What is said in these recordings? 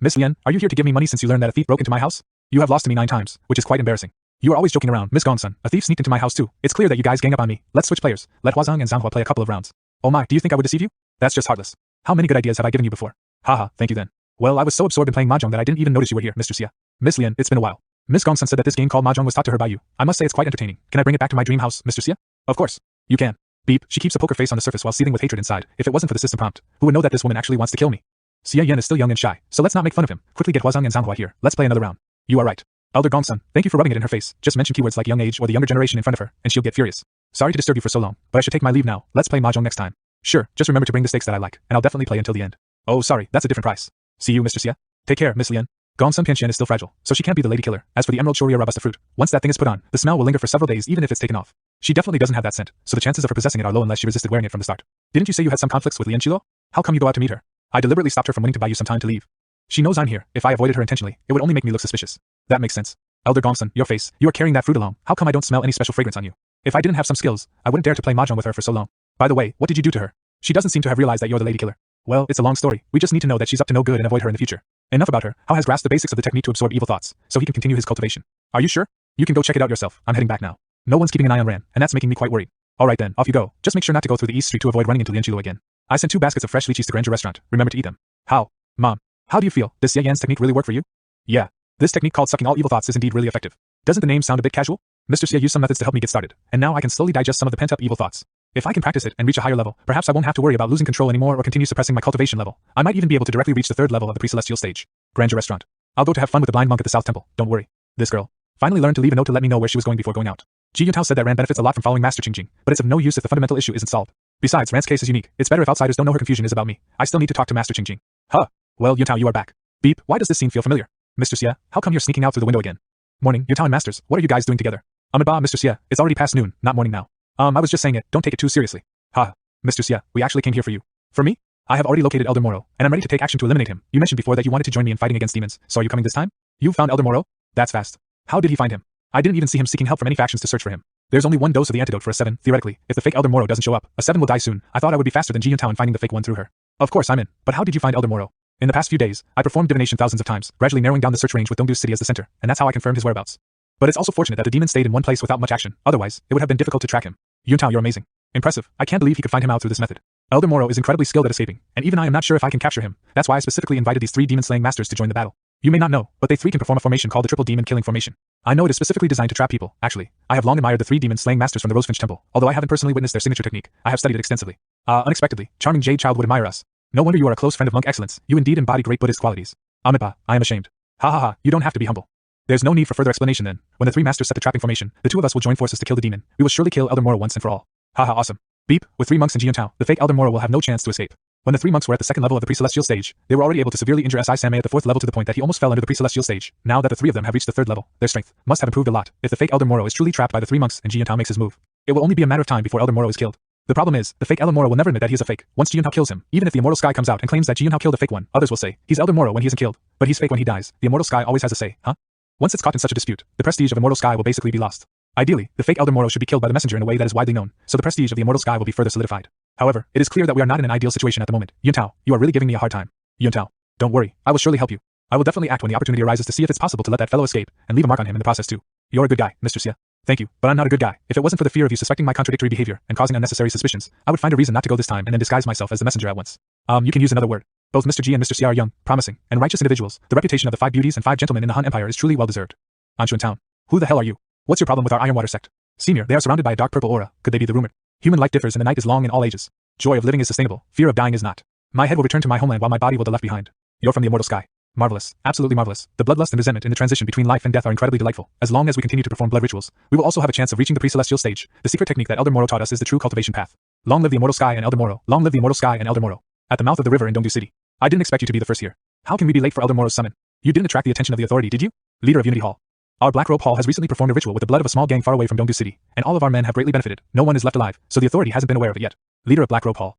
Miss Lien, are you here to give me money since you learned that a thief broke into my house? You have lost to me 9 times, which is quite embarrassing. You are always joking around, Miss Gongsun. A thief sneaked into my house too. It's clear that you guys gang up on me. Let's switch players. Let Huazong and Zhanghua play a couple of rounds. Oh my, do you think I would deceive you? That's just heartless. How many good ideas have I given you before? Haha, thank you then. Well, I was so absorbed in playing Mahjong that I didn't even notice you were here, Mr. Xia. Miss Lien, it's been a while. Miss Gongsun said that this game called Mahjong was taught to her by you. I must say it's quite entertaining. Can I bring it back to my dream house, Mr. Xia? Of course. You can. Beep, she keeps a poker face on the surface while seething with hatred inside. If it wasn't for the system prompt, who would know that this woman actually wants to kill me? Xia Yan is still young and shy, so let's not make fun of him. Quickly get Huazong and Zhanghua here. Let's play another round. You are right. Elder Gongsun, thank you for rubbing it in her face. Just mention keywords like young age or the younger generation in front of her, and she'll get furious. Sorry to disturb you for so long, but I should take my leave now. Let's play Mahjong next time. Sure, just remember to bring the stakes that I like, and I'll definitely play until the end. Oh, sorry, that's a different price. See you, Mr. Xia. Take care, Miss Lien. Gongsun Pianxian is still fragile, so she can't be the lady killer. As for the Emerald Choria Robusta fruit, once that thing is put on, the smell will linger for several days even if it's taken off. She definitely doesn't have that scent, so the chances of her possessing it are low unless she resisted wearing it from the start. Didn't you say you had some conflicts with Lien Chilo? How come you go out to meet her? I deliberately stopped her from wanting to buy you some time to leave. She knows I'm here. If I avoided her intentionally, it would only make me look suspicious. That makes sense. Elder Gongsun, your face, you are carrying that fruit along. How come I don't smell any special fragrance on you? If I didn't have some skills, I wouldn't dare to play Mahjong with her for so long. By the way, what did you do to her? She doesn't seem to have realized that you're the lady killer. Well, it's a long story. We just need to know that she's up to no good and avoid her in the future. Enough about her. Hao has grasped the basics of the technique to absorb evil thoughts, so he can continue his cultivation. Are you sure? You can go check it out yourself. I'm heading back now. No one's keeping an eye on Ran, and that's making me quite worried. Alright then, off you go. Just make sure not to go through the East Street to avoid running into Lien Chilo again. I sent 2 baskets of fresh lychees to Granger Restaurant. Remember to eat them. How? Mom. How do you feel? Does Xia Yan's technique really work for you? Yeah. This technique called sucking all evil thoughts is indeed really effective. Doesn't the name sound a bit casual? Mr. Xia used some methods to help me get started, and now I can slowly digest some of the pent-up evil thoughts. If I can practice it and reach a higher level, perhaps I won't have to worry about losing control anymore or continue suppressing my cultivation level. I might even be able to directly reach the 3rd level of the pre-celestial stage. Granger Restaurant. I'll go to have fun with the blind monk at the South Temple, don't worry. This girl finally learned to leave a note to let me know where she was going before going out. Ji Yuntao said that Ran benefits a lot from following Master Qingjing, but it's of no use if the fundamental issue isn't solved. Besides, Ran's case is unique. It's better if outsiders don't know her confusion is about me. I still need to talk to Master Qingjing. Huh. Well, Yuntao, you are back. Beep, why does this scene feel familiar? Mr. Xia, how come you're sneaking out through the window again? Morning, Yuntao and Masters, what are you guys doing together? Bah, Mr. Xia, it's already past noon, not morning now. I was just saying it, don't take it too seriously. Ha. Mr. Xia, we actually came here for you. For me? I have already located Elder Moro, and I'm ready to take action to eliminate him. You mentioned before that you wanted to join me in fighting against demons, so are you coming this time? You found Elder Moro? That's fast. How did he find him? I didn't even see him seeking help from any factions to search for him. There's only 1 dose of the antidote for a 7, theoretically. If the fake Elder Moro doesn't show up, a 7 will die soon. I thought I would be faster than Ji Yuntao in finding the fake one through her. Of course I'm in, but how did you find Elder Moro? In the past few days, I performed divination thousands of times, gradually narrowing down the search range with Dongdu City as the center, and that's how I confirmed his whereabouts. But it's also fortunate that the demon stayed in one place without much action, otherwise, it would have been difficult to track him. Yuntao, you're amazing. Impressive. I can't believe he could find him out through this method. Elder Moro is incredibly skilled at escaping, and even I am not sure if I can capture him. That's why I specifically invited these 3 demon-slaying masters to join the battle. You may not know, but they 3 can perform a formation called the Triple Demon Killing Formation. I know it is specifically designed to trap people. Actually, I have long admired the 3 demon-slaying masters from the Rosefinch Temple. Although I haven't personally witnessed their signature technique, I have studied it extensively. Unexpectedly, charming Jade Child would admire us. No wonder you are a close friend of Monk Excellence. You indeed embody great Buddhist qualities. Bah, I am ashamed. Ha ha ha, you don't have to be humble. There's no need for further explanation then. When the 3 masters set the trapping formation, the 2 of us will join forces to kill the demon. We will surely kill Elder Moro once and for all. Haha, awesome. Beep, with 3 monks and Ji Yuntao, the fake Elder Moro will have no chance to escape. When the 3 monks were at the 2nd level of the pre-celestial stage, they were already able to severely injure Si Sanmei at the 4th level to the point that he almost fell under the pre-celestial stage. Now that the 3 of them have reached the 3rd level, their strength must have improved a lot. If the fake Elder Moro is truly trapped by the 3 monks and Ji Yuntao makes his move, it will only be a matter of time before Elder Moro is killed. The problem is, the fake Elder Moro will never admit that he is a fake. Once Ji Yuntao kills him, even if the Immortal Sky comes out and claims that Ji Yuntao killed the fake one, others will say, he's Elder Moro when he isn't killed, but he's fake when he dies. The Immortal Sky always has a say, huh? Once it's caught in such a dispute, the prestige of Immortal Sky will basically be lost. Ideally, the fake Elder Moro should be killed by the messenger in a way that is widely known, so the prestige of the Immortal Sky will be further solidified. However, it is clear that we are not in an ideal situation at the moment. Yuntao, you are really giving me a hard time. Yuntao, don't worry, I will surely help you. I will definitely act when the opportunity arises to see if it's possible to let that fellow escape, and leave a mark on him in the process too. You're a good guy, Mr. Xia. Thank you, but I'm not a good guy. If it wasn't for the fear of you suspecting my contradictory behavior and causing unnecessary suspicions, I would find a reason not to go this time and then disguise myself as the messenger at once. You can use another word. Both Mr. G and Mr. Xia are young, promising, and righteous individuals. The reputation of the 5 beauties and 5 gentlemen in the Han Empire is truly well deserved. Anshuan Town. Who the hell are you? What's your problem with our Ironwater sect? Senior, they are surrounded by a dark purple aura. Could they be the rumored? Human life differs and the night is long in all ages. Joy of living is sustainable, fear of dying is not. My head will return to my homeland while my body will be left behind. You're from the Immortal Sky. Marvelous, absolutely marvelous. The bloodlust and resentment in the transition between life and death are incredibly delightful. As long as we continue to perform blood rituals, we will also have a chance of reaching the pre-celestial stage. The secret technique that Elder Moro taught us is the true cultivation path. Long live the Immortal Sky and Elder Moro. Long live the Immortal Sky and Elder Moro. At the mouth of the river in Dongdu City. I didn't expect you to be the first here. How can we be late for Elder Moro's summon? You didn't attract the attention of the authority, did you? Leader of Unity Hall. Our Black Robe Hall has recently performed a ritual with the blood of a small gang far away from Dongdu City, and all of our men have greatly benefited. No one is left alive, so the authority hasn't been aware of it yet. Leader of Black Robe Hall.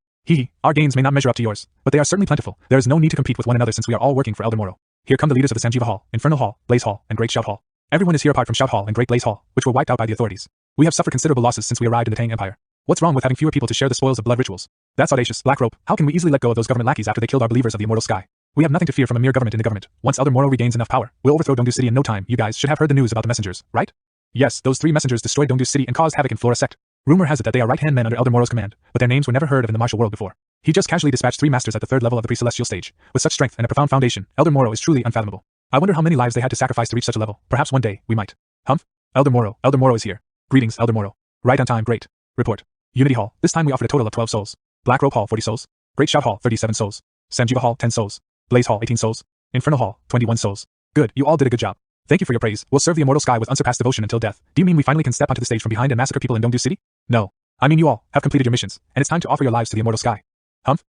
Our gains may not measure up to yours, but they are certainly plentiful. There is no need to compete with one another since we are all working for Elder Moro. Here come the leaders of the Sanjiva Hall, Infernal Hall, Blaze Hall, and Great Shout Hall. Everyone is here apart from Shout Hall and Great Blaze Hall, which were wiped out by the authorities. We have suffered considerable losses since we arrived in the Tang Empire. What's wrong with having fewer people to share the spoils of blood rituals? That's audacious, Black Robe. How can we easily let go of those government lackeys after they killed our believers of the Immortal Sky? We have nothing to fear from a mere government in the government. Once Elder Moro regains enough power, we'll overthrow Dongdu City in no time. You guys should have heard the news about the messengers, right? Yes, those 3 messengers destroyed Dongdu City and caused havoc in Flora sect. Rumor has it that they are right-hand men under Elder Moro's command, but their names were never heard of in the martial world before. He just casually dispatched 3 masters at the 3rd level of the pre-celestial stage. With such strength and a profound foundation, Elder Moro is truly unfathomable. I wonder how many lives they had to sacrifice to reach such a level. Perhaps one day, we might. Humph? Elder Moro is here. Greetings, Elder Moro. Right on time, great. Report. Unity Hall, this time we offered a total of 12 souls. Black Robe Hall, 40 souls. Great Shout Hall, 37 souls. Samjiva Hall, 10 souls. Blaze Hall, 18 souls. Infernal Hall, 21 souls. Good, you all did a good job. Thank you for your praise. We'll serve the immortal sky with unsurpassed devotion until death. Do you mean we finally can step onto the stage from behind and massacre people in Dongdu City? No. I mean you all have completed your missions, and it's time to offer your lives to the immortal sky. Humph?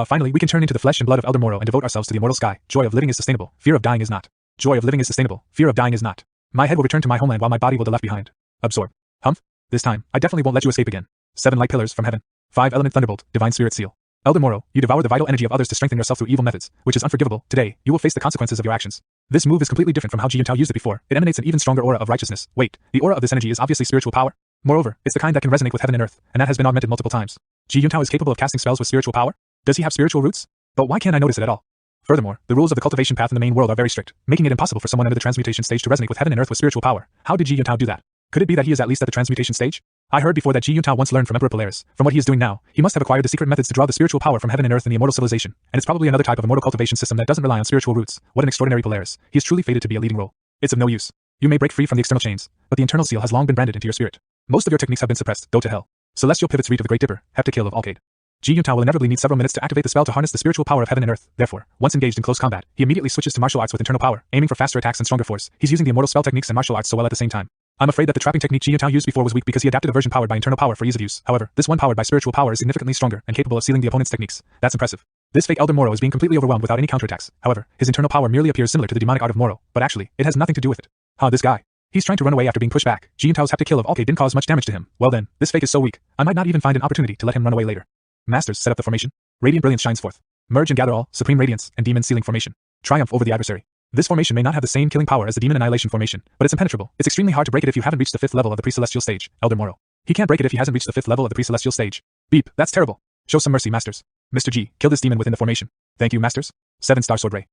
Finally we can turn into the flesh and blood of Elder Moro and devote ourselves to the immortal sky. Joy of living is sustainable, fear of dying is not. Joy of living is sustainable, fear of dying is not. My head will return to my homeland while my body will be left behind. Absorb. Humph? This time, I definitely won't let you escape again. 7 light pillars from heaven. 5 element thunderbolt, divine spirit seal. Elder Moro, you devour the vital energy of others to strengthen yourself through evil methods, which is unforgivable. Today, you will face the consequences of your actions. This move is completely different from how Ji Yuntao used it before. It emanates an even stronger aura of righteousness. Wait, the aura of this energy is obviously spiritual power. Moreover, it's the kind that can resonate with heaven and earth, and that has been augmented multiple times. Ji Yuntao is capable of casting spells with spiritual power? Does he have spiritual roots? But why can't I notice it at all? Furthermore, the rules of the cultivation path in the main world are very strict, making it impossible for someone under the transmutation stage to resonate with heaven and earth with spiritual power. How did Ji Yuntao do that? Could it be that he is at least at the transmutation stage? I heard before that Ji Yuntao once learned from Emperor Polaris. From what he is doing now, he must have acquired the secret methods to draw the spiritual power from heaven and earth in the immortal civilization, and it's probably another type of immortal cultivation system that doesn't rely on spiritual roots. What an extraordinary Polaris. He is truly fated to be a leading role. It's of no use. You may break free from the external chains, but the internal seal has long been branded into your spirit. Most of your techniques have been suppressed. Go to hell. Celestial Pivot's Reach of the Great Dipper, Heptakill of Alcade. Ji Yuntao will inevitably need several minutes to activate the spell to harness the spiritual power of heaven and earth. Therefore, once engaged in close combat, he immediately switches to martial arts with internal power, aiming for faster attacks and stronger force. He's using the immortal spell techniques and martial arts so well at the same time. I'm afraid that the trapping technique Ji Yuntao used before was weak because he adapted a version powered by internal power for ease of use. However, this one powered by spiritual power is significantly stronger and capable of sealing the opponent's techniques. That's impressive. This fake Elder Moro is being completely overwhelmed without any counterattacks. However, his internal power merely appears similar to the demonic art of Moro, but actually, it has nothing to do with it. This guy. He's trying to run away after being pushed back. Ji Yuntao's Heptakill of Alcade didn't cause much damage to him. Well then, this fake is so weak, I might not even find an opportunity to let him run away later. Masters, set up the formation. Radiant Brilliance shines forth. Merge and gather all, Supreme Radiance, and Demon Sealing formation. Triumph over the adversary. This formation may not have the same killing power as the Demon Annihilation formation, but it's impenetrable. It's extremely hard to break it if you haven't reached the 5th level of the pre-celestial stage, Elder Moro. He can't break it if he hasn't reached the 5th level of the pre-celestial stage. Beep, that's terrible. Show some mercy, Masters. Mr. G, kill this demon within the formation. Thank you, Masters. 7-star Sword Ray.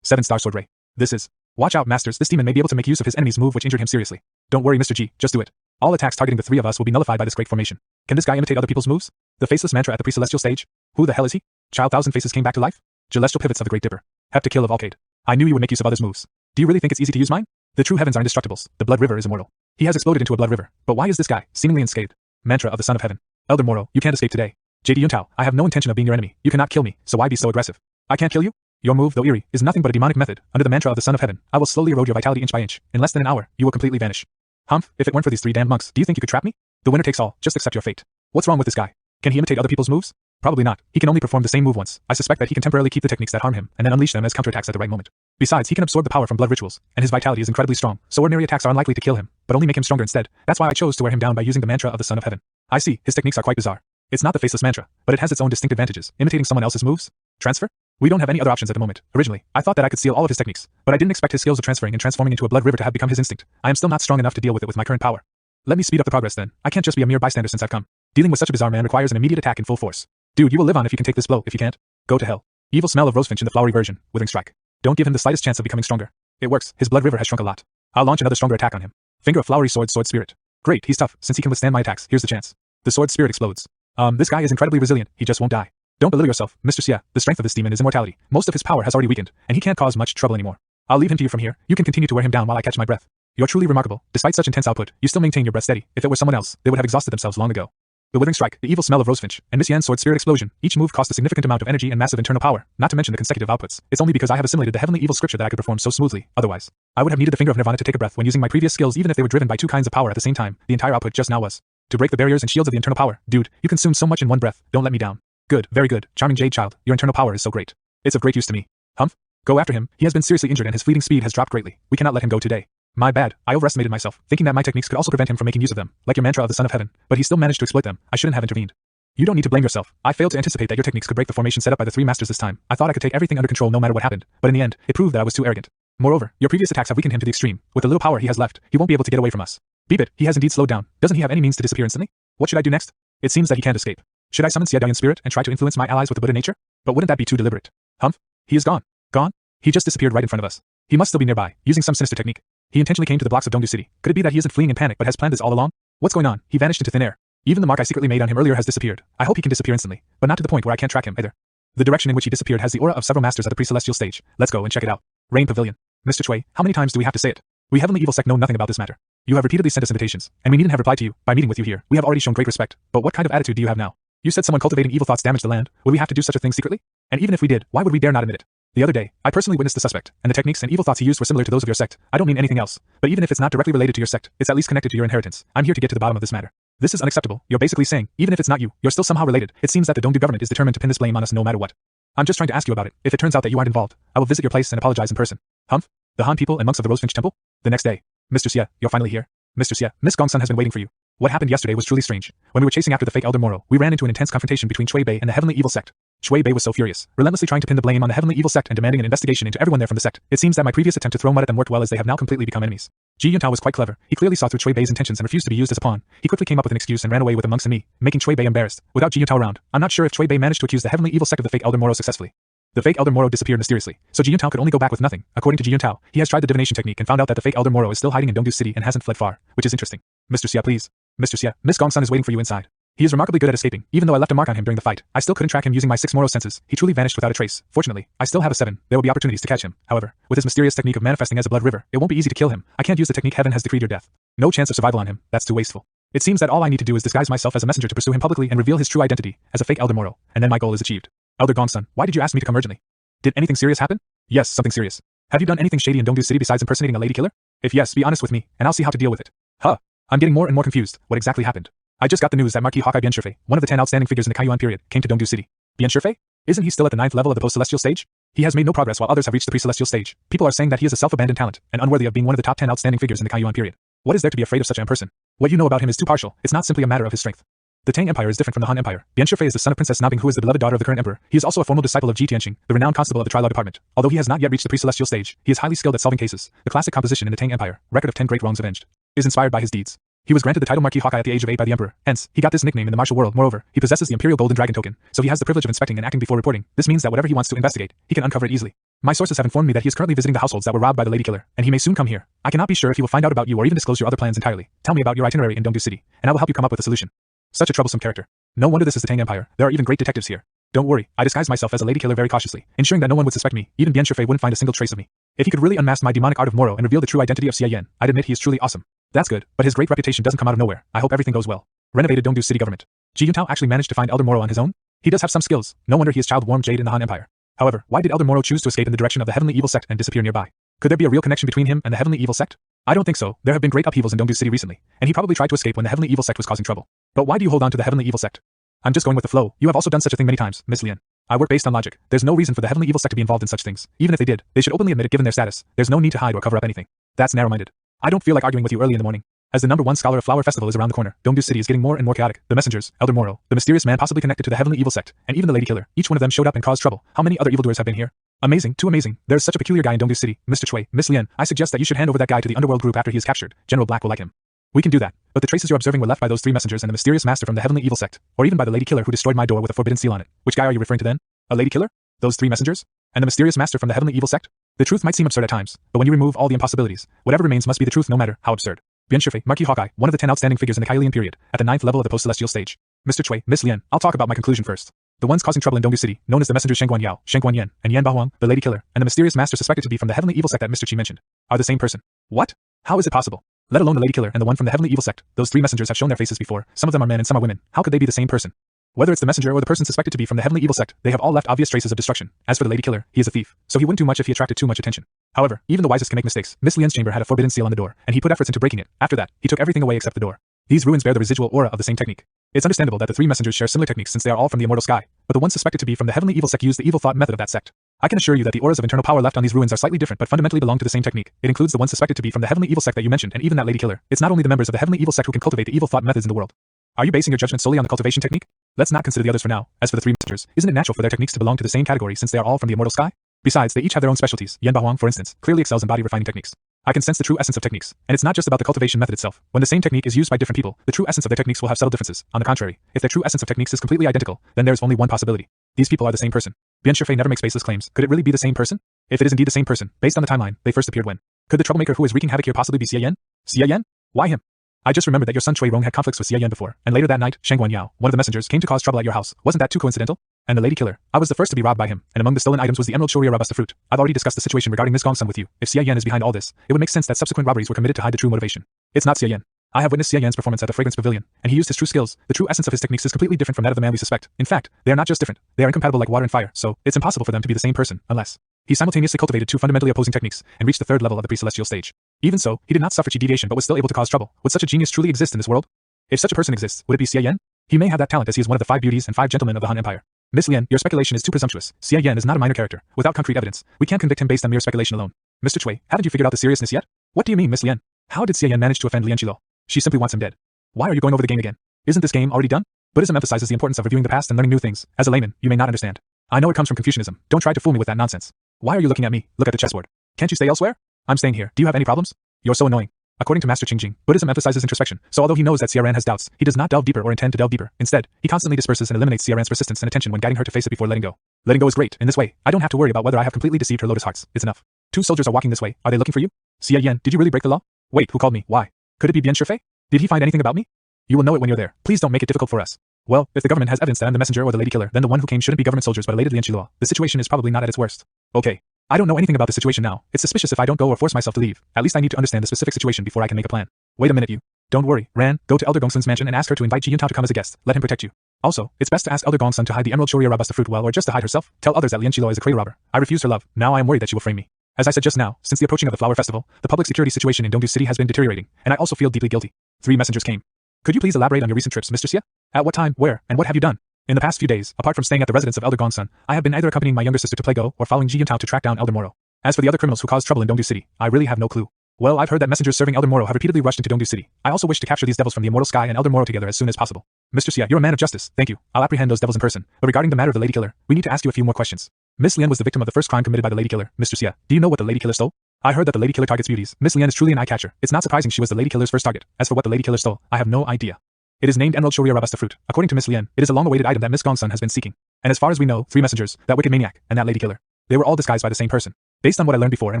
7-star Sword Ray. This is. Watch out, Masters, this demon may be able to make use of his enemy's move which injured him seriously. Don't worry, Mr. G, just do it. All attacks targeting the 3 of us will be nullified by this great formation. Can this guy imitate other people's moves? The Faceless Mantra at the pre-celestial stage? Who the hell is he? Child Thousand Faces came back to life? Celestial Pivots of the Great Dipper. Heptakill of Alcade. I knew you would make use of others' moves. Do you really think it's easy to use mine? The true heavens are indestructibles. The Blood River is immortal. He has exploded into a blood river. But why is this guy, seemingly unscathed? Mantra of the Son of Heaven. Elder Moro, you can't escape today. JD Yuntao, I have no intention of being your enemy. You cannot kill me, so why be so aggressive? I can't kill you? Your move, though eerie, is nothing but a demonic method. Under the mantra of the Son of Heaven, I will slowly erode your vitality inch by inch. In less than an hour, you will completely vanish. Humph, if it weren't for these 3 damned monks, do you think you could trap me? The winner takes all, just accept your fate. What's wrong with this guy? Can he imitate other people's moves? Probably not. He can only perform the same move once. I suspect that he can temporarily keep the techniques that harm him, and then unleash them as counterattacks at the right moment. Besides, he can absorb the power from blood rituals, and his vitality is incredibly strong, so ordinary attacks are unlikely to kill him, but only make him stronger instead. That's why I chose to wear him down by using the mantra of the Son of Heaven. I see, his techniques are quite bizarre. It's not the Faceless Mantra, but it has its own distinct advantages. Imitating someone else's moves? Transfer? We don't have any other options at the moment. Originally, I thought that I could steal all of his techniques, but I didn't expect his skills of transferring and transforming into a blood river to have become his instinct. I am still not strong enough to deal with it with my current power. Let me speed up the progress then. I can't just be a mere bystander since I've come. Dealing with such a bizarre man requires an immediate attack in full force. Dude, you will live on if you can take this blow. If you can't, go to hell. Evil Smell of Rosefinch in the flowery version, Withering Strike. Don't give him the slightest chance of becoming stronger. It works. His blood river has shrunk a lot. I'll launch another stronger attack on him. Finger of Flowery Sword, Sword Spirit. Great, he's tough. Since he can withstand my attacks, here's the chance. The Sword Spirit explodes. This guy is incredibly resilient. He just won't die. Don't belittle yourself, Mr. Xia. The strength of this demon is immortality. Most of his power has already weakened, and he can't cause much trouble anymore. I'll leave him to you from here. You can continue to wear him down while I catch my breath. You're truly remarkable. Despite such intense output, you still maintain your breath steady. If it were someone else, they would have exhausted themselves long ago. The Withering Strike, the Evil Smell of Rosefinch, and Miss Yan's Sword Spirit Explosion, each move cost a significant amount of energy and massive internal power, not to mention the consecutive outputs. It's only because I have assimilated the heavenly evil scripture that I could perform so smoothly. Otherwise, I would have needed the Finger of Nirvana to take a breath when using my previous skills even if they were driven by 2 kinds of power at the same time. The entire output just now was to break the barriers and shields of the internal power. Dude, you consume so much in one breath. Don't let me down. Good, very good. Charming Jade Child, your internal power is so great. It's of great use to me. Humph? Go after him. He has been seriously injured and his fleeting speed has dropped greatly. We cannot let him go today. My bad. I overestimated myself, thinking that my techniques could also prevent him from making use of them, like your mantra of the Son of Heaven, but he still managed to exploit them. I shouldn't have intervened. You don't need to blame yourself. I failed to anticipate that your techniques could break the formation set up by the 3 masters this time. I thought I could take everything under control no matter what happened, but in the end, it proved that I was too arrogant. Moreover, your previous attacks have weakened him to the extreme. With the little power he has left, he won't be able to get away from us. Beep it, he has indeed slowed down. Doesn't he have any means to disappear instantly? What should I do next? It seems that he can't escape. Should I summon Xia Dian Spirit and try to influence my allies with the Buddha nature? But wouldn't that be too deliberate? Humph? He is gone. Gone? He just disappeared right in front of us. He must still be nearby, using some sinister technique. He intentionally came to the blocks of Dongdu City. Could it be that he isn't fleeing in panic but has planned this all along? What's going on? He vanished into thin air. Even the mark I secretly made on him earlier has disappeared. I hope he can disappear instantly, but not to the point where I can't track him either. The direction in which he disappeared has the aura of several masters at the pre-celestial stage. Let's go and check it out. Rain Pavilion. Mr. Chui, how many times do we have to say it? We Heavenly Evil Sect know nothing about this matter. You have repeatedly sent us invitations, and we needn't have replied to you. By meeting with you here, we have already shown great respect. But what kind of attitude do you have now? You said someone cultivating evil thoughts damaged the land. Would we have to do such a thing secretly? And even if we did, why would we dare not admit it? The other day, I personally witnessed the suspect, and the techniques and evil thoughts he used were similar to those of your sect. I don't mean anything else, but even if it's not directly related to your sect, it's at least connected to your inheritance. I'm here to get to the bottom of this matter. This is unacceptable. You're basically saying, even if it's not you, you're still somehow related. It seems that the Dongdu government is determined to pin this blame on us no matter what. I'm just trying to ask you about it. If it turns out that you aren't involved, I will visit your place and apologize in person. Humph? The Han people and monks of the Rosefinch Temple? The next day. Mr. Xie, you're finally here. Mr. Xie, Miss Gongsun has been waiting for you. What happened yesterday was truly strange. When we were chasing after the fake Elder Moro, we ran into an intense confrontation between Chui Bei and the Heavenly Evil Sect. Chui Bei was so furious, relentlessly trying to pin the blame on the Heavenly Evil Sect and demanding an investigation into everyone there from the sect. It seems that my previous attempt to throw mud at them worked well, as they have now completely become enemies. Ji Yuntao was quite clever. He clearly saw through Chui Bei's intentions and refused to be used as a pawn. He quickly came up with an excuse and ran away with the monks and me, making Chui Bei embarrassed. Without Ji Yuntao around, I'm not sure if Chui Bei managed to accuse the Heavenly Evil Sect of the fake Elder Moro successfully. The fake Elder Moro disappeared mysteriously, so Ji Yuntao could only go back with nothing. According to Ji Yuntao, he has tried the divination technique and found out that the fake Elder Moro is still hiding in Dongdu City and hasn't fled far, which is interesting. Mr. Xie, please. Mr. Xie, Miss Gongsun is waiting for you inside. He is remarkably good at escaping. Even though I left a mark on him during the fight, I still couldn't track him using my 6 Moro senses. He truly vanished without a trace. Fortunately, I still have a 7. There will be opportunities to catch him. However, with his mysterious technique of manifesting as a blood river, it won't be easy to kill him. I can't use the technique heaven has decreed your death. No chance of survival on him. That's too wasteful. It seems that all I need to do is disguise myself as a messenger to pursue him publicly and reveal his true identity as a fake Elder Moro, and then my goal is achieved. Elder Gongsun, why did you ask me to come urgently? Did anything serious happen? Yes, something serious. Have you done anything shady in Dongdu City besides impersonating a lady killer? If yes, be honest with me, and I'll see how to deal with it. Huh. I'm getting more and more confused. What exactly happened? I just got the news that Marquis Hawkeye Bian Shifei, one of the 10 outstanding figures in the Kaiyuan period, came to Dongdu City. Bian Shifei? Isn't he still at the 9th level of the post-celestial stage? He has made no progress while others have reached the pre-celestial stage. People are saying that he is a self-abandoned talent, and unworthy of being one of the top 10 outstanding figures in the Kaiyuan period. What is there to be afraid of such a person? What you know about him is too partial. It's not simply a matter of his strength. The Tang Empire is different from the Han Empire. Bian Shifei is the son of Princess Nabing, who is the beloved daughter of the current emperor. He is also a formal disciple of Ji Tianqing, the renowned constable of the Tri-Law Department. Although he has not yet reached the pre-celestial stage, he is highly skilled at solving cases. The classic composition in the Tang Empire, record of 10 great wrongs avenged, is inspired by his deeds. He was granted the title Marquis Hawkeye at the age of 8 by the emperor. Hence, he got this nickname in the martial world. Moreover, he possesses the Imperial Golden Dragon token, so he has the privilege of inspecting and acting before reporting. This means that whatever he wants to investigate, he can uncover it easily. My sources have informed me that he is currently visiting the households that were robbed by the lady killer, and he may soon come here. I cannot be sure if he will find out about you or even disclose your other plans entirely. Tell me about your itinerary in Dongdu City, and I will help you come up with a solution. Such a troublesome character. No wonder this is the Tang Empire. There are even great detectives here. Don't worry, I disguised myself as a lady killer very cautiously, ensuring that no one would suspect me. Even Bian Shifei wouldn't find a single trace of me. If he could really unmask my demonic art of Moro and reveal the true identity of Xie Yan, I'd admit he is truly awesome. That's good, but his great reputation doesn't come out of nowhere. I hope everything goes well. Renovated Dongdu City government. Ji Yuntao actually managed to find Elder Moro on his own? He does have some skills. No wonder he is child-warmed jade in the Han Empire. However, why did Elder Moro choose to escape in the direction of the Heavenly Evil Sect and disappear nearby? Could there be a real connection between him and the Heavenly Evil Sect? I don't think so. There have been great upheavals in Dongdu City recently, and he probably tried to escape when the Heavenly Evil Sect was causing trouble. But why do you hold on to the Heavenly Evil Sect? I'm just going with the flow. You have also done such a thing many times, Miss Lian. I work based on logic. There's no reason for the Heavenly Evil Sect to be involved in such things. Even if they did, they should openly admit it given their status. There's no need to hide or cover up anything. That's narrow-minded. I don't feel like arguing with you early in the morning. As the number 1 scholar of Flower Festival is around the corner, Dongdu City is getting more and more chaotic. The messengers, Elder Moro, the mysterious man possibly connected to the Heavenly Evil Sect, and even the lady killer, each one of them showed up and caused trouble. How many other evildoers have been here? Amazing, too amazing. There's such a peculiar guy in Dongdu City, Mr. Chui, Miss Lian. I suggest that you should hand over that guy to the underworld group after he is captured. General Black will like him. We can do that, but the traces you're observing were left by those 3 messengers and the mysterious master from the Heavenly Evil Sect, or even by the lady killer who destroyed my door with a forbidden seal on it. Which guy are you referring to then? A lady killer? Those 3 messengers? And the mysterious master from the Heavenly Evil Sect? The truth might seem absurd at times, but when you remove all the impossibilities, whatever remains must be the truth no matter how absurd. Bian Shifei, Marquis Hawkeye, one of the 10 outstanding figures in the Kailian period, at the 9th level of the post-celestial stage. Mr. Chui, Miss Lian, I'll talk about my conclusion first. The ones causing trouble in Dongdu City, known as the messengers Sheng Guan Yao, Sheng Guan Yan, and Yan Baohuang, the lady killer, and the mysterious master suspected to be from the Heavenly Evil Sect that Mr. Qi mentioned, are the same person. What? How is it possible? Let alone the lady killer and the one from the Heavenly Evil Sect. Those 3 messengers have shown their faces before. Some of them are men and some are women. How could they be the same person? Whether it's the messenger or the person suspected to be from the Heavenly Evil Sect, they have all left obvious traces of destruction. As for the lady killer, he is a thief, so he wouldn't do much if he attracted too much attention. However, even the wisest can make mistakes. Miss Lian's chamber had a forbidden seal on the door, and he put efforts into breaking it. After that, he took everything away except the door. These ruins bear the residual aura of the same technique. It's understandable that the 3 messengers share similar techniques since they are all from the immortal sky, but the one suspected to be from the Heavenly Evil Sect used the evil thought method of that sect. I can assure you that the auras of internal power left on these ruins are slightly different but fundamentally belong to the same technique. It includes the one suspected to be from the Heavenly Evil Sect that you mentioned and even that lady killer. It's not only the members of the Heavenly Evil Sect who can cultivate the evil thought methods in the world. Are you basing your judgment solely on the cultivation technique? Let's not consider the others for now. As for the 3 messengers, isn't it natural for their techniques to belong to the same category since they are all from the immortal sky? Besides, they each have their own specialties. Yan Baohuang, for instance, clearly excels in body refining techniques. I can sense the true essence of techniques, and it's not just about the cultivation method itself. When the same technique is used by different people, the true essence of their techniques will have subtle differences. On the contrary, if their true essence of techniques is completely identical, then there is only one possibility. These people are the same person. Bien Shifei never makes baseless claims. Could it really be the same person? If it is indeed the same person, based on the timeline, they first appeared when? Could the troublemaker who is wreaking havoc here possibly be Xie Yan? Xie Yan? Why him? I just remembered that your son Cui Rong had conflicts with Xie Yan before, and later that night, Shang Guanyao, one of the messengers, came to cause trouble at your house. Wasn't that too coincidental? And the lady killer, I was the first to be robbed by him, and among the stolen items was the Emerald Shoria Robusta fruit. I've already discussed the situation regarding Miss Gongsun with you. If Xie Yan is behind all this, it would make sense that subsequent robberies were committed to hide the true motivation. It's not Xie Yan. I have witnessed Xie Yan's performance at the Fragrance Pavilion, and he used his true skills. The true essence of his techniques is completely different from that of the man we suspect. In fact, they are not just different, they are incompatible like water and fire, so it's impossible for them to be the same person, unless he simultaneously cultivated two fundamentally opposing techniques and reached the third level of the pre-celestial stage. Even so, he did not suffer chi deviation but was still able to cause trouble. Would such a genius truly exist in this world? If such a person exists, would it be Xie Yan? He may have that talent as he is one of the 5 beauties and 5 gentlemen of the Han Empire. Miss Lian, your speculation is too presumptuous. Xie Yan is not a minor character. Without concrete evidence, we can't convict him based on mere speculation alone. Mr. Cui, haven't you figured out the seriousness yet? What do you mean, Miss Lian? How did Xie Yan manage to offend Lian Qilo? She simply wants him dead. Why are you going over the game again? Isn't this game already done? Buddhism emphasizes the importance of reviewing the past and learning new things. As a layman, you may not understand. I know it comes from Confucianism. Don't try to fool me with that nonsense. Why are you looking at me? Look at the chessboard. Can't you stay elsewhere? I'm staying here. Do you have any problems? You're so annoying. According to Master Qingjing, Buddhism emphasizes introspection, so although he knows that Xie Ran has doubts, he does not delve deeper or intend to delve deeper. Instead, he constantly disperses and eliminates Xie Ran's persistence and attention when guiding her to face it before letting go. Letting go is great. In this way, I don't have to worry about whether I have completely deceived her lotus hearts. It's enough. 2 soldiers are walking this way. Are they looking for you? Xie Yan, did you really break the law? Wait, who called me? Why? Could it be Bien Shifei? Did he find anything about me? You will know it when you're there. Please don't make it difficult for us. Well, if the government has evidence that I'm the messenger or the lady killer, then the one who came shouldn't be government soldiers but a lady Lian Qilo. The situation is probably not at its worst. Okay. I don't know anything about the situation now. It's suspicious if I don't go or force myself to leave. At least I need to understand the specific situation before I can make a plan. Wait a minute, you. Don't worry, Ran. Go to Elder Gongsun's mansion and ask her to invite Ji Yuntao to come as a guest. Let him protect you. Also, it's best to ask Elder Gongsun to hide the Emerald Shoria Robusta fruit well or just to hide herself. Tell others that Lian Qilo is a cradle robber. I refuse her love. Now I am worried that she will frame me. As I said just now, since the approaching of the Flower Festival, the public security situation in Dongdu City has been deteriorating, and I also feel deeply guilty. 3 messengers came. Could you please elaborate on your recent trips, Mr. Xie? At what time, where, and what have you done? In the past few days, apart from staying at the residence of Elder Gongsun, I have been either accompanying my younger sister to play Go or following Ji Yuntao to track down Elder Moro. As for the other criminals who caused trouble in Dongdu City, I really have no clue. Well, I've heard that messengers serving Elder Moro have repeatedly rushed into Dongdu City. I also wish to capture these devils from the immortal sky and Elder Moro together as soon as possible. Mr. Xie, you're a man of justice. Thank you. I'll apprehend those devils in person. But regarding the matter of the lady killer, we need to ask you a few more questions. Miss Lian was the victim of the first crime committed by the lady killer. Mr. Xie, do you know what the lady killer stole? I heard that the lady killer targets beauties. Miss Lian is truly an eye-catcher. It's not surprising she was the lady killer's first target. As for what the lady killer stole, I have no idea. It is named Emerald Shoria Robusta fruit. According to Miss Lian, it is a long-awaited item that Miss Gongsun has been seeking. And as far as we know, 3 messengers, that wicked maniac, and that lady killer, they were all disguised by the same person. Based on what I learned before and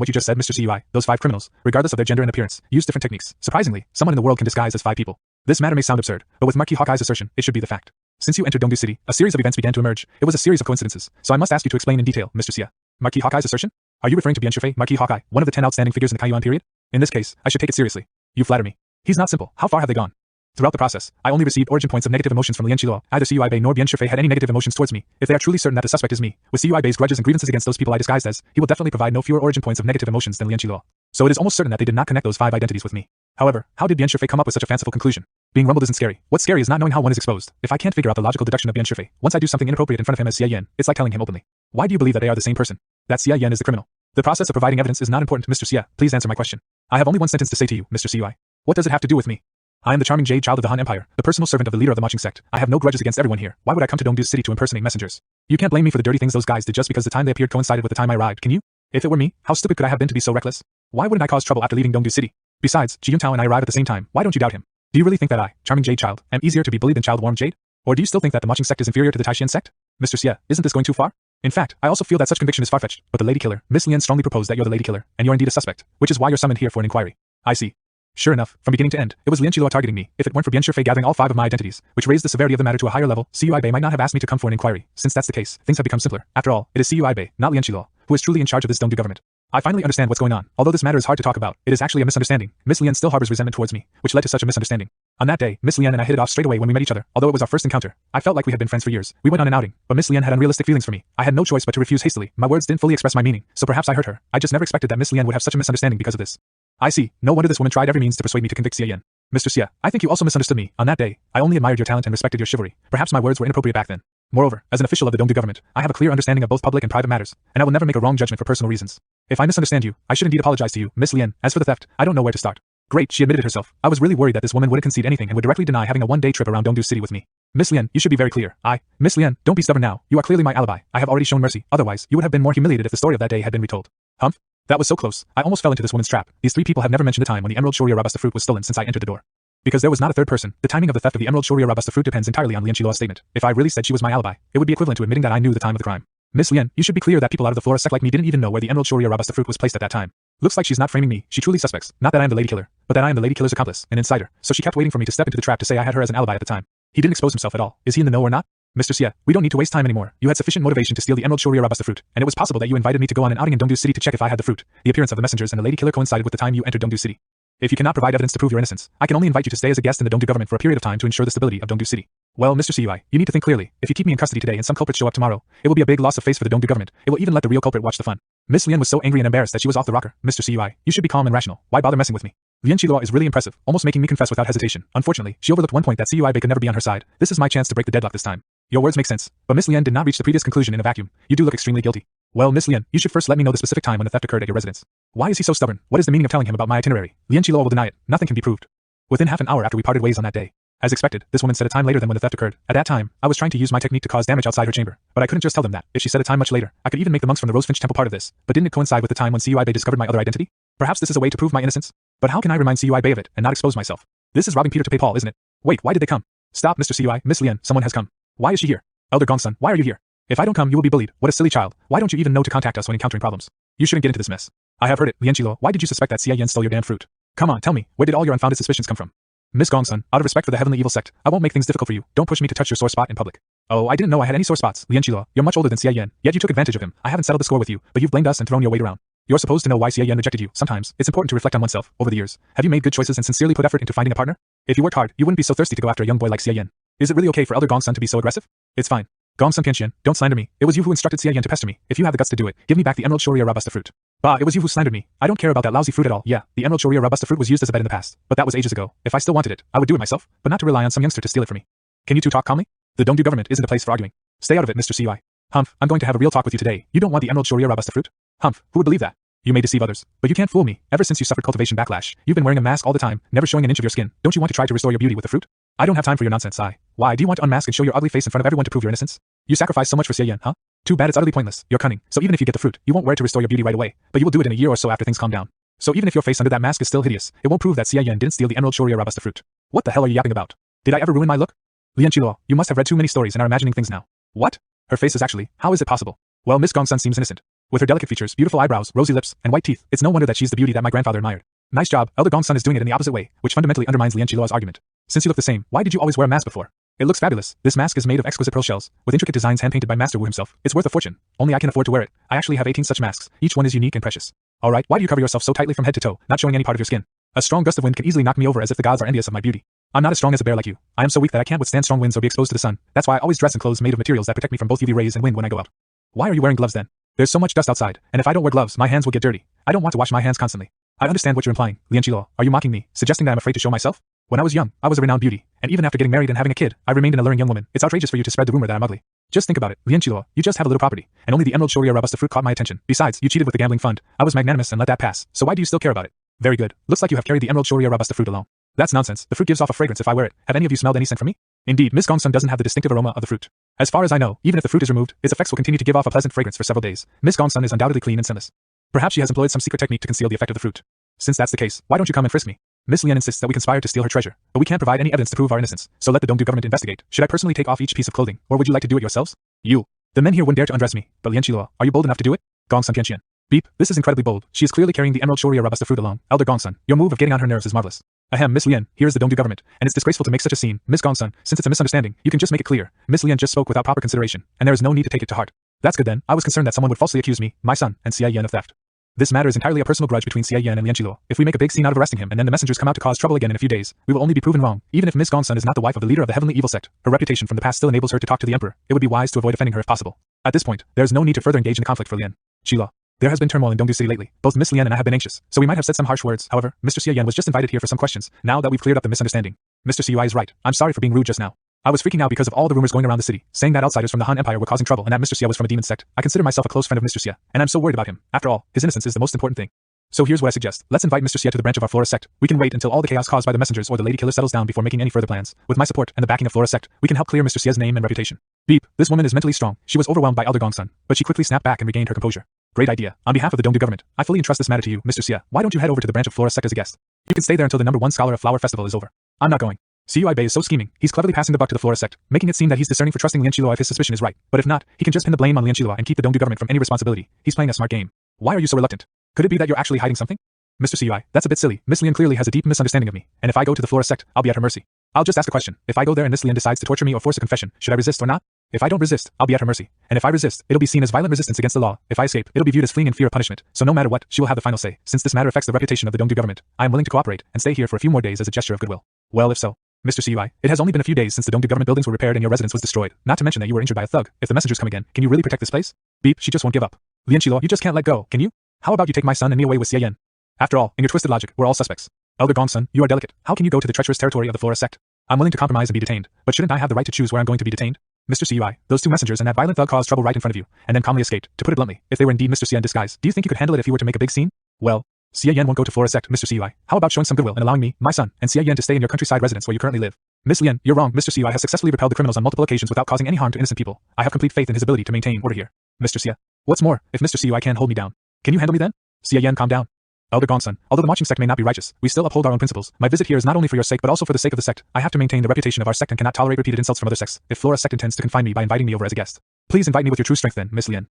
what you just said, Mr. Cui, those 5 criminals, regardless of their gender and appearance, use different techniques. Surprisingly, someone in the world can disguise as 5 people. This matter may sound absurd, but with Marquis Hawkeye's assertion, it should be the fact. Since you entered Dongdu City, a series of events began to emerge. It was a series of coincidences, so I must ask you to explain in detail, Mr. Xie. Marquis Hawkeye's assertion? Are you referring to Bien Shifei, Marquis Hawkeye, one of the 10 outstanding figures in the Kaiyuan period? In this case, I should take it seriously. You flatter me. He's not simple. How far have they gone? Throughout the process, I only received origin points of negative emotions from Lian Qilo. Either Cui Bei nor Bien Shifei had any negative emotions towards me. If they are truly certain that the suspect is me, with Cui Bei's grudges and grievances against those people I disguised as, he will definitely provide no fewer origin points of negative emotions than Lian Qilo. So it is almost certain that they did not connect those 5 identities with me. However, how did Bien Shifei come up with such a fanciful conclusion? Being rumbled isn't scary. What's scary is not knowing how one is exposed. If I can't figure out the logical deduction of Bien Shifei, once I do something inappropriate in front of him as Xie Yan, it's like telling him openly. Why do you believe that they are the same person? That Xie Yan is the criminal. The process of providing evidence is not important to Mr. Xie. Please answer my question. I have only one sentence to say to you, Mr. Cui. What does it have to do with me? I am the charming jade child of the Han Empire, the personal servant of the leader of the marching sect. I have no grudges against everyone here. Why would I come to Dongdu City to impersonate messengers? You can't blame me for the dirty things those guys did just because the time they appeared coincided with the time I arrived, can you? If it were me, how stupid could I have been to be so reckless? Why wouldn't I cause trouble after leaving Dongdu City? Besides, Ji Yuntao and I arrive at the same time. Why don't you doubt him? Do you really think that I, charming jade child, am easier to be bullied than child warm jade? Or do you still think that the marching sect is inferior to the Taishan sect? Mr. Xie, isn't this going too far? In fact, I also feel that such conviction is far-fetched, but the lady killer, Miss Lian strongly proposed that you're the lady killer, and you're indeed a suspect, which is why you're summoned here for an inquiry. I see. Sure enough, from beginning to end, it was Lian Qilo targeting me. If it weren't for Bien Shifei gathering all 5 of my identities, which raised the severity of the matter to a higher level, Cui Bei might not have asked me to come for an inquiry. Since that's the case, things have become simpler. After all, it is Cui Bei, not Lian Qilo, who is truly in charge of this Dongdu government. I finally understand what's going on. Although this matter is hard to talk about, it is actually a misunderstanding. Miss Lian still harbors resentment towards me, which led to such a misunderstanding. On that day, Miss Lian and I hit it off straight away when we met each other. Although it was our first encounter, I felt like we had been friends for years. We went on an outing, but Miss Lian had unrealistic feelings for me. I had no choice but to refuse hastily. My words didn't fully express my meaning, so perhaps I hurt her. I just never expected that Miss Lian would have such a misunderstanding because of this. I see. No wonder this woman tried every means to persuade me to convict Xie Yan. Mr. Xie, I think you also misunderstood me. On that day, I only admired your talent and respected your chivalry. Perhaps my words were inappropriate back then. Moreover, as an official of the Dongdu government, I have a clear understanding of both public and private matters, and I will never make a wrong judgment for personal reasons. If I misunderstand you, I should indeed apologize to you, Miss Lian. As for the theft, I don't know where to start. Great, she admitted it herself. I was really worried that this woman wouldn't concede anything and would directly deny having a one-day trip around Dongdu City with me. Miss Lian, you should be very clear. Miss Lian, don't be stubborn now. You are clearly my alibi. I have already shown mercy. Otherwise, you would have been more humiliated if the story of that day had been retold. Humph? That was so close. I almost fell into this woman's trap. These 3 people have never mentioned the time when the Emerald Shoria Robusta fruit was stolen since I entered the door. Because there was not a third person, the timing of the theft of the Emerald Shoria Robusta fruit depends entirely on Lian Qiluo's statement. If I really said she was my alibi, it would be equivalent to admitting that I knew the time of the crime. Miss Lien, you should be clear that people out of the Flora sect like me didn't even know where the Emerald Shoria robusta fruit was placed at that time. Looks like she's not framing me. She truly suspects, not that I am the lady killer, but that I am the lady killer's accomplice, an insider. So she kept waiting for me to step into the trap to say I had her as an alibi at the time. He didn't expose himself at all. Is he in the know or not? Mr. Xie, we don't need to waste time anymore. You had sufficient motivation to steal the Emerald Shoria robusta fruit, and it was possible that you invited me to go on an outing in Dongdu City to check if I had the fruit. The appearance of the messengers and the lady killer coincided with the time you entered Dongdu City. If you cannot provide evidence to prove your innocence, I can only invite you to stay as a guest in the Dongdu government for a period of time to ensure the stability of Dongdu City. Well, Mr. Cui, you need to think clearly. If you keep me in custody today and some culprits show up tomorrow, it will be a big loss of face for the Dongdu government. It will even let the real culprit watch the fun. Miss Lien was so angry and embarrassed that she was off the rocker. Mr. Cui, you should be calm and rational. Why bother messing with me? Lien Qiluo is really impressive, almost making me confess without hesitation. Unfortunately, she overlooked one point that Cui could never be on her side. This is my chance to break the deadlock this time. Your words make sense, but Miss Lien did not reach the previous conclusion in a vacuum. You do look extremely guilty. Well, Miss Lien, you should first let me know the specific time when the theft occurred at your residence. Why is he so stubborn? What is the meaning of telling him about my itinerary? Lien Qiluo will deny it. Nothing can be proved. Within half an hour after we parted ways on that day. As expected, this woman said a time later than when the theft occurred. At that time, I was trying to use my technique to cause damage outside her chamber, but I couldn't just tell them that. If she said a time much later, I could even make the monks from the Rosefinch Temple part of this. But didn't it coincide with the time when Cui discovered my other identity? Perhaps this is a way to prove my innocence? But how can I remind Cui of it and not expose myself? This is robbing Peter to pay Paul, isn't it? Wait, why did they come? Stop, Mr. Cui, Miss Lien, someone has come. Why is she here? Elder Gongsun, why are you here? If I don't come, you will be bullied. What a silly child. Why don't you even know to contact us when encountering problems? You shouldn't get into this mess. I have heard it, Lien Qiluo. Why did you suspect that Xie Yan stole your damn fruit? Come on, tell me, where did all your unfounded suspicions come from? Miss Gongsun, out of respect for the heavenly evil sect, I won't make things difficult for you. Don't push me to touch your sore spot in public. Oh, I didn't know I had any sore spots, Lien Qiluo. You're much older than Xie Yan, yet you took advantage of him. I haven't settled the score with you, but you've blamed us and thrown your weight around. You're supposed to know why Xie Yan rejected you. Sometimes, it's important to reflect on oneself. Over the years, have you made good choices and sincerely put effort into finding a partner? If you worked hard, you wouldn't be so thirsty to go after a young boy like Xie Yan. Is it really okay for Elder Gongsun to be so aggressive? It's fine. Gongsun Tianxian, don't slander me. It was you who instructed Xie Yan to pester me. If you have the guts to do it, give me back the Emerald Shoria robusta fruit. Bah, it was you who slandered me. I don't care about that lousy fruit at all. Yeah, the Emerald Shoria robusta fruit was used as a bet in the past, but that was ages ago. If I still wanted it, I would do it myself, but not to rely on some youngster to steal it from me. Can you two talk calmly? The Dongdu government isn't a place for arguing. Stay out of it, Mr. Cui. Humph, I'm going to have a real talk with you today. You don't want the Emerald Shoria robusta fruit? Humph, who would believe that? You may deceive others, but you can't fool me. Ever since you suffered cultivation backlash, you've been wearing a mask all the time, never showing an inch of your skin. Don't you want to try to restore your beauty with the fruit? I don't have time for your nonsense, Why do you want to unmask and show your ugly face in front of everyone to prove your innocence? You sacrificed so much for Xie Yan, huh? Too bad it's utterly pointless. You're cunning, so even if you get the fruit, you won't wear it to restore your beauty right away, but you will do it in a year or so after things calm down. So even if your face under that mask is still hideous, it won't prove that Xie Yan didn't steal the Emerald Shoria robusta fruit. What the hell are you yapping about? Did I ever ruin my look? Lien Qiluo, you must have read too many stories and are imagining things now. What? Her face is actually, how is it possible? Well, Miss Gongsun seems innocent. With her delicate features, beautiful eyebrows, rosy lips, and white teeth, it's no wonder that she's the beauty that my grandfather admired. Nice job, Elder Gongsun is doing it in the opposite way, which fundamentally undermines Lien Qiluo's argument. Since you look the same, why did you always wear a mask before? It looks fabulous. This mask is made of exquisite pearl shells, with intricate designs hand-painted by Master Wu himself. It's worth a fortune. Only I can afford to wear it. I actually have 18 such masks. Each one is unique and precious. Alright, why do you cover yourself so tightly from head to toe, not showing any part of your skin? A strong gust of wind can easily knock me over as if the gods are envious of my beauty. I'm not as strong as a bear like you. I am so weak that I can't withstand strong winds or be exposed to the sun. That's why I always dress in clothes made of materials that protect me from both UV rays and wind when I go out. Why are you wearing gloves then? There's so much dust outside, and if I don't wear gloves, my hands will get dirty. I don't want to wash my hands constantly. I understand what you're implying, Lien Qiluo. Are you mocking me, suggesting that I'm afraid to show myself? When I was young, I was a renowned beauty, and even after getting married and having a kid, I remained an alluring young woman. It's outrageous for you to spread the rumor that I'm ugly. Just think about it, Lien Qiluo. You just have a little property, and only the Emerald Shoria robusta fruit caught my attention. Besides, you cheated with the gambling fund. I was magnanimous and let that pass. So why do you still care about it? Very good. Looks like you have carried the Emerald Shoria robusta fruit along. That's nonsense. The fruit gives off a fragrance if I wear it. Have any of you smelled any scent from me? Indeed, Miss Gongsun doesn't have the distinctive aroma of the fruit. As far as I know, even if the fruit is removed, its effects will continue to give off a pleasant fragrance for several days. Miss Gongsun is undoubtedly clean and sinless. Perhaps she has employed some secret technique to conceal the effect of the fruit. Since that's the case, why don't you come and frisk me? Miss Lien insists that we conspired to steal her treasure, but we can't provide any evidence to prove our innocence, so let the Dongdu government investigate. Should I personally take off each piece of clothing, or would you like to do it yourselves? You. The men here wouldn't dare to undress me, but Lien Qiluo, are you bold enough to do it? Gongsun Tianxian. Beep, this is incredibly bold. She is clearly carrying the Emerald Shoria robusta fruit along. Elder Gongsun, your move of getting on her nerves is marvelous. Ahem, Miss Lien, here is the Dongdu government, and it's disgraceful to make such a scene. Miss Gongsun, since it's a misunderstanding, you can just make it clear. Miss Lien just spoke without proper consideration, and there is no need to take it to heart. That's good then. I was concerned that someone would falsely accuse me, my son, and Xie Yan of theft. This matter is entirely a personal grudge between Xie Yan and Lien Qiluo. If we make a big scene out of arresting him and then the messengers come out to cause trouble again in a few days, we will only be proven wrong. Even if Miss Gongsun is not the wife of the leader of the heavenly evil sect, her reputation from the past still enables her to talk to the emperor. It would be wise to avoid offending her if possible. At this point, there is no need to further engage in the conflict for Lien Qiluo. There has been turmoil in Dongdu City lately. Both Miss Lien and I have been anxious, so we might have said some harsh words. However, Mr. Xie Yan was just invited here for some questions, now that we've cleared up the misunderstanding. Mr. Cui is right. I'm sorry for being rude just now. I was freaking out because of all the rumors going around the city, saying that outsiders from the Han Empire were causing trouble and that Mr. Xie was from a demon sect. I consider myself a close friend of Mr. Xie, and I'm so worried about him. After all, his innocence is the most important thing. So here's what I suggest. Let's invite Mr. Xie to the branch of our Flora sect. We can wait until all the chaos caused by the messengers or the lady killer settles down before making any further plans. With my support and the backing of Flora sect, we can help clear Mr. Xie's name and reputation. Beep, this woman is mentally strong. She was overwhelmed by Elder Gongsun, but she quickly snapped back and regained her composure. Great idea. On behalf of the Dongdu government, I fully entrust this matter to you, Mr. Xie. Why don't you head over to the branch of Flora sect as a guest? You can stay there until the #1 scholar of Flower Festival is over. I'm not going. CUI Bay is so scheming, he's cleverly passing the buck to the Flora sect, making it seem that he's discerning for trusting Lian Qilua if his suspicion is right, but if not, he can just pin the blame on Lian Qilua and keep the Dongdu government from any responsibility. He's playing a smart game. Why are you so reluctant? Could it be that you're actually hiding something? Mr. CUI, that's a bit silly. Miss Lian clearly has a deep misunderstanding of me, and if I go to the Flora sect, I'll be at her mercy. I'll just ask a question. If I go there and Miss Lian decides to torture me or force a confession, should I resist or not? If I don't resist, I'll be at her mercy, and if I resist, it'll be seen as violent resistance against the law. If I escape, it'll be viewed as fleeing in fear of punishment, so no matter what, she will have the final say. Since this matter affects the reputation of the Dongdu government, I am willing to cooperate and stay here for a few more days as a gesture of goodwill. Well, if so, Mr. CUI, it has only been a few days since the Dongdu government buildings were repaired and your residence was destroyed, not to mention that you were injured by a thug. If the messengers come again, can you really protect this place? Beep, she just won't give up. Lian Qilua, you just can't let go, can you? How about you take my son and me away with Xie Yan? After all, in your twisted logic, we're all suspects. Elder Gongsun, you are delicate. How can you go to the treacherous territory of the Flora sect? I'm willing to compromise and be detained, but shouldn't I have the right to choose where I'm going to be detained? Mr. CUI, those two messengers and that violent thug caused trouble right in front of you, and then calmly escaped. To put it bluntly, if they were indeed Mr. Xie in disguise, do you think you could handle it if you were to make a big scene? Well, Xie Yan won't go to Flora sect, Mr. CUI. How about showing some goodwill and allowing me, my son, and Xie Yan to stay in your countryside residence where you currently live? Miss Lian, you're wrong. Mr. CUI has successfully repelled the criminals on multiple occasions without causing any harm to innocent people. I have complete faith in his ability to maintain order here. Mr. Xie. What's more, if Mr. CUI can't hold me down, can you handle me then? Xie Yan, calm down. Elder Gongsun, although the marching sect may not be righteous, we still uphold our own principles. My visit here is not only for your sake but also for the sake of the sect. I have to maintain the reputation of our sect and cannot tolerate repeated insults from other sects. If Flora sect intends to confine me by inviting me over as a guest, please invite me with your true strength then, Miss Lian.